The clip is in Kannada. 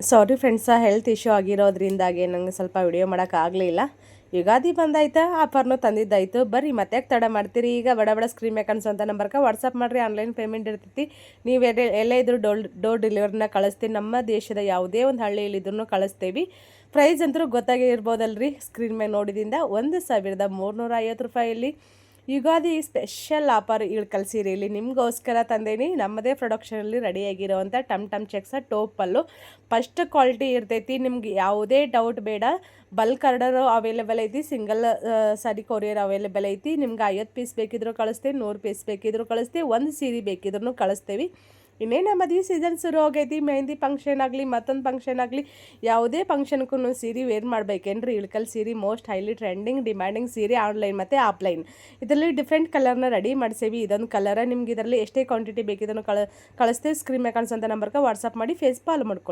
ಸಾರಿ ಫ್ರೆಂಡ್ಸ, ಹೆಲ್ತ್ ಇಶ್ಯೂ ಆಗಿರೋದ್ರಿಂದಾಗಿ ನಂಗೆ ಸ್ವಲ್ಪ ವಿಡಿಯೋ ಮಾಡೋಕ್ಕಾಗಲಿಲ್ಲ. ಯುಗಾದಿ ಬಂದಾಯ್ತು, ಆಫರ್ನು ತಂದಿದ್ದಾಯಿತು. ಬರ್ರಿ ಮತ್ತೆ ಯಾಕೆ ತಡ ಮಾಡ್ತೀರಿ? ಈಗ ಬಡ ಸ್ಕ್ರೀನ್ ಮೇಲೆ ಕಾಣಿಸೋಂಥ ನಂಬರ್ಗೆ ವಾಟ್ಸಪ್ ಮಾಡಿರಿ. ಆನ್ಲೈನ್ ಪೇಮೆಂಟ್ ಇರ್ತೈತಿ. ನೀವು ಎಲ್ಲೇ ಇದ್ರೂ ಡೋರ್ ಡೆಲಿವರಿನ ಕಳಿಸ್ತೀವಿ. ನಮ್ಮ ದೇಶದ ಯಾವುದೇ ಒಂದು ಹಳ್ಳಿಯಲ್ಲಿದ್ರೂ ಕಳಿಸ್ತೀವಿ. ಪ್ರೈಸ್ ಅಂತೂ ಗೊತ್ತಾಗೇ ಇರ್ಬೋದಲ್ರಿ, ಸ್ಕ್ರೀನ್ ಮೇಲೆ ನೋಡಿದಿಂದ 1350 ರೂಪಾಯಲ್ಲಿ ಯುಗಾದಿ ಸ್ಪೆಷಲ್ ಆಫರ್ ಇಳ್ಕಲ್ ಸೀರೆಯಲ್ಲಿ ನಿಮಗೋಸ್ಕರ ತಂದೇನಿ. ನಮ್ಮದೇ ಪ್ರೊಡಕ್ಷನಲ್ಲಿ ರೆಡಿಯಾಗಿರೋವಂಥ ಟಮ್ ಚೆಕ್ಸ ಟೋಪಲ್ಲು ಫಸ್ಟ್ ಕ್ವಾಲಿಟಿ ಇರ್ತೈತಿ. ನಿಮ್ಗೆ ಯಾವುದೇ ಡೌಟ್ ಬೇಡ. ಬಲ್ಕ್ ಆರ್ಡರ್ ಅವೈಲೇಬಲ್ ಐತಿ, ಸಿಂಗಲ್ ಸಾರಿ ಕೊರಿಯರ್ ಅವೈಲೇಬಲ್ ಐತಿ. ನಿಮ್ಗೆ 50 ಪೀಸ್ ಬೇಕಿದ್ರೂ ಕಳಿಸ್ತೀವಿ, 100 ಪೀಸ್ ಬೇಕಿದ್ರೂ ಕಳಿಸ್ತೀವಿ, ಒಂದು ಸೀರೆ ಬೇಕಿದ್ರೂ ಕಳಿಸ್ತೀವಿ. ಇನ್ನೇನು ಮದುವೆ ಸೀಸನ್ ಶುರು ಹೋಗೈತಿ. ಮೆಹಂದಿ ಫಂಕ್ಷನ್ ಆಗಲಿ, ಮತ್ತೊಂದು ಫಂಕ್ಷನ್ ಆಗಲಿ, ಯಾವುದೇ ಫಂಕ್ಷನ್ಗೂ ಸೀರೆ ವೇರ್ ಮಾಡ್ಬೇಕೇನ್ರಿ? ಇಳ್ಕಲ್ ಸೀರೆ ಮೋಸ್ಟ್ ಹೈಲಿ ಟ್ರೆಂಡಿಂಗ್ ಡಿಮ್ಯಾಂಡಿಂಗ್ ಸೀರೆ ಆನ್ಲೈನ್ ಮತ್ತು ಆಫ್ಲೈನ್. ಇದರಲ್ಲಿ ಡಿಫ್ರೆಂಟ್ ಕಲರ್ನ ರೆಡಿ ಮಾಡಿಸೇವಿ. ಇದೊಂದು ಕಲರ. ನಿಮ್ಗೆ ಇದರಲ್ಲಿ ಎಷ್ಟೇ ಕ್ವಾಂಟಿಟಿ ಬೇಕಿದ್ದನ್ನು ಕಳಿಸ್ತೀವಿ. ಸ್ಕ್ರೀನ್ ಮೇಲೆ ಕಾಣಿಸೋಂಥ ನಂಬರ್ಗೆ ವಾಟ್ಸಪ್ ಮಾಡಿ ಫೇಸ್ ಫಾಲೋ ಮಾಡ್ಕೊಳ್ಳಿ.